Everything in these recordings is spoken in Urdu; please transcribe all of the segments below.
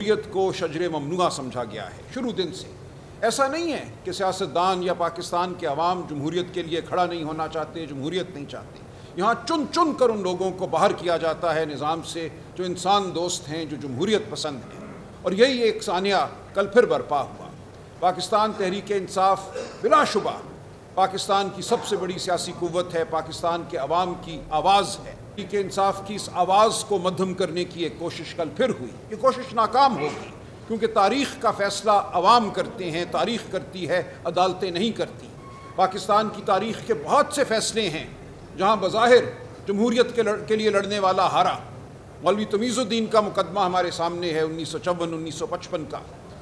جمہوریت کو شجر ممنوعہ سمجھا گیا ہے شروع دن سے۔ ایسا نہیں ہے کہ سیاستدان یا پاکستان کے عوام جمہوریت کے لیے کھڑا نہیں ہونا چاہتے، جمہوریت نہیں چاہتے۔ یہاں چن چن کر ان لوگوں کو باہر کیا جاتا ہے نظام سے جو انسان دوست ہیں، جو جمہوریت پسند ہیں، اور یہی ایک سانحہ کل پھر برپا ہوا۔ پاکستان تحریک انصاف بلا شبہ پاکستان کی سب سے بڑی سیاسی قوت ہے، پاکستان کے عوام کی آواز ہے۔ تحریک انصاف کی اس آواز کو مدھم کرنے کی ایک کوشش کل پھر ہوئی۔ یہ کوشش ناکام ہوگی کیونکہ تاریخ کا فیصلہ عوام کرتے ہیں، تاریخ کرتی ہے، عدالتیں نہیں کرتی۔ پاکستان کی تاریخ کے بہت سے فیصلے ہیں جہاں بظاہر جمہوریت کے لیے لڑنے والا ہارا۔ مولوی تمیز الدین کا مقدمہ ہمارے سامنے ہے 1954-1955 کا،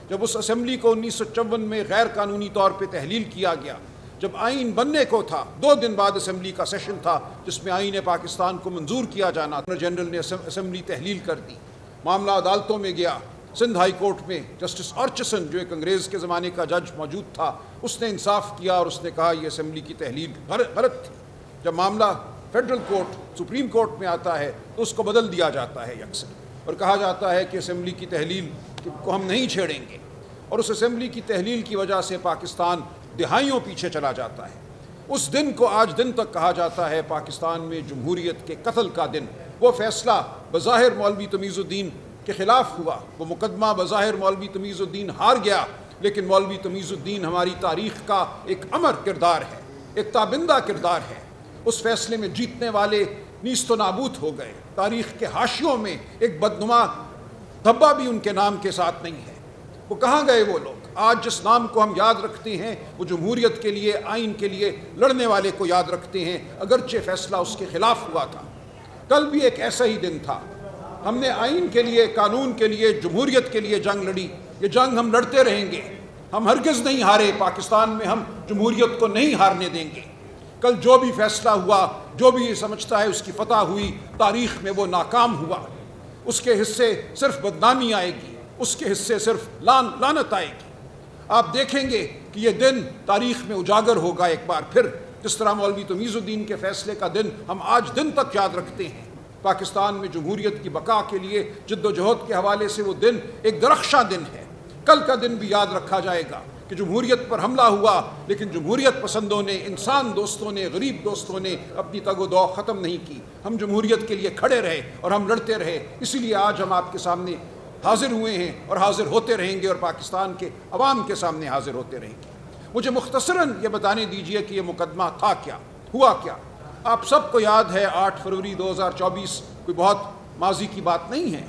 جب اس اسمبلی کو 1954 میں غیر قانونی طور پہ تحلیل کیا گیا، جب آئین بننے کو تھا 2 دن بعد اسمبلی کا سیشن تھا جس میں آئین پاکستان کو منظور کیا جانا تھا، جنرل نے اسمبلی تحلیل کر دی، معاملہ عدالتوں میں گیا۔ سندھ ہائی کورٹ میں جسٹس آرچسن جو ایک انگریز کے زمانے کا جج موجود تھا، اس نے انصاف کیا اور اس نے کہا یہ اسمبلی کی تحلیل غلط تھی۔ جب معاملہ فیڈرل کورٹ سپریم کورٹ میں آتا ہے تو اس کو بدل دیا جاتا ہے یکسر، اور کہا جاتا ہے کہ اسمبلی کی تحلیل کو ہم نہیں چھیڑیں گے، اور اس اسمبلی کی تحلیل کی وجہ سے پاکستان دہائیوں پیچھے چلا جاتا ہے۔ اس دن کو آج دن تک کہا جاتا ہے پاکستان میں جمہوریت کے قتل کا دن۔ وہ فیصلہ بظاہر مولوی تمیز الدین کے خلاف ہوا، وہ مقدمہ بظاہر مولوی تمیز الدین ہار گیا، لیکن مولوی تمیز الدین ہماری تاریخ کا ایک امر کردار ہے، ایک تابندہ کردار ہے۔ اس فیصلے میں جیتنے والے نیست و نابود ہو گئے۔ تاریخ کے حاشیوں میں ایک بدنما دھبا بھی ان کے نام کے ساتھ نہیں ہے۔ وہ کہاں گئے وہ لوگ؟ آج جس نام کو ہم یاد رکھتے ہیں وہ جمہوریت کے لیے، آئین کے لیے لڑنے والے کو یاد رکھتے ہیں، اگرچہ فیصلہ اس کے خلاف ہوا تھا۔ کل بھی ایک ایسا ہی دن تھا، ہم نے آئین کے لیے، قانون کے لیے، جمہوریت کے لیے جنگ لڑی۔ یہ جنگ ہم لڑتے رہیں گے، ہم ہرگز نہیں ہارے۔ پاکستان میں ہم جمہوریت کو نہیں ہارنے دیں گے۔ کل جو بھی فیصلہ ہوا، جو بھی یہ سمجھتا ہے اس کی فتح ہوئی، تاریخ میں وہ ناکام ہوا۔ اس کے حصے صرف بدنامی آئے گی، اس کے حصے صرف لعنت آئے گی۔ آپ دیکھیں گے کہ یہ دن تاریخ میں اجاگر ہوگا ایک بار پھر، جس طرح مولوی تمیز الدین کے فیصلے کا دن ہم آج دن تک یاد رکھتے ہیں۔ پاکستان میں جمہوریت کی بقا کے لیے جد و جہد کے حوالے سے وہ دن ایک درخشاں دن ہے۔ کل کا دن بھی یاد رکھا جائے گا کہ جمہوریت پر حملہ ہوا، لیکن جمہوریت پسندوں نے، انسان دوستوں نے، غریب دوستوں نے اپنی تگ و دو ختم نہیں کی۔ ہم جمہوریت کے لیے کھڑے رہے اور ہم لڑتے رہے۔ اسی لیے آج ہم آپ کے سامنے حاضر ہوئے ہیں اور حاضر ہوتے رہیں گے، اور پاکستان کے عوام کے سامنے حاضر ہوتے رہیں گے۔ مجھے مختصراً یہ بتانے دیجئے کہ یہ مقدمہ تھا کیا، ہوا کیا۔ آپ سب کو یاد ہے 8 فروری 2024 کوئی بہت ماضی کی بات نہیں ہے۔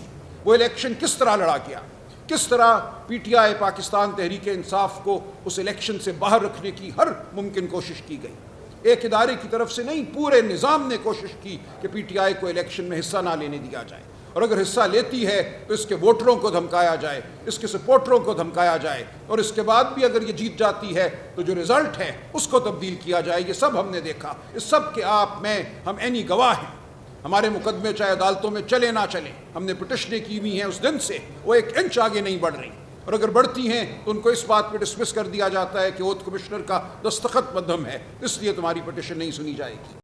وہ الیکشن کس طرح لڑا گیا، کس طرح P T I Pakistan Tehreek Insaf کو اس الیکشن سے باہر رکھنے کی ہر ممکن کوشش کی گئی۔ ایک ادارے کی طرف سے نہیں، پورے نظام نے کوشش کی کہ پی ٹی آئی کو الیکشن میں حصہ نہ لینے دیا جائے، اور اگر حصہ لیتی ہے تو اس کے ووٹروں کو دھمکایا جائے، اس کے سپورٹروں کو دھمکایا جائے، اور اس کے بعد بھی اگر یہ جیت جاتی ہے تو جو رزلٹ ہے اس کو تبدیل کیا جائے۔ یہ سب ہم نے دیکھا، اس سب کے آپ میں ہم عینی گواہ ہیں۔ ہمارے مقدمے چاہے عدالتوں میں چلے نہ چلیں، ہم نے پٹیشنیں کی ہوئی ہیں اس دن سے، وہ 1 انچ آگے نہیں بڑھ رہی، اور اگر بڑھتی ہیں تو ان کو اس بات پہ ڈسمس کر دیا جاتا ہے کہ اوتھ کمشنر کا دستخط مدھم ہے، اس لیے تمہاری پٹیشن نہیں سنی جائے گی۔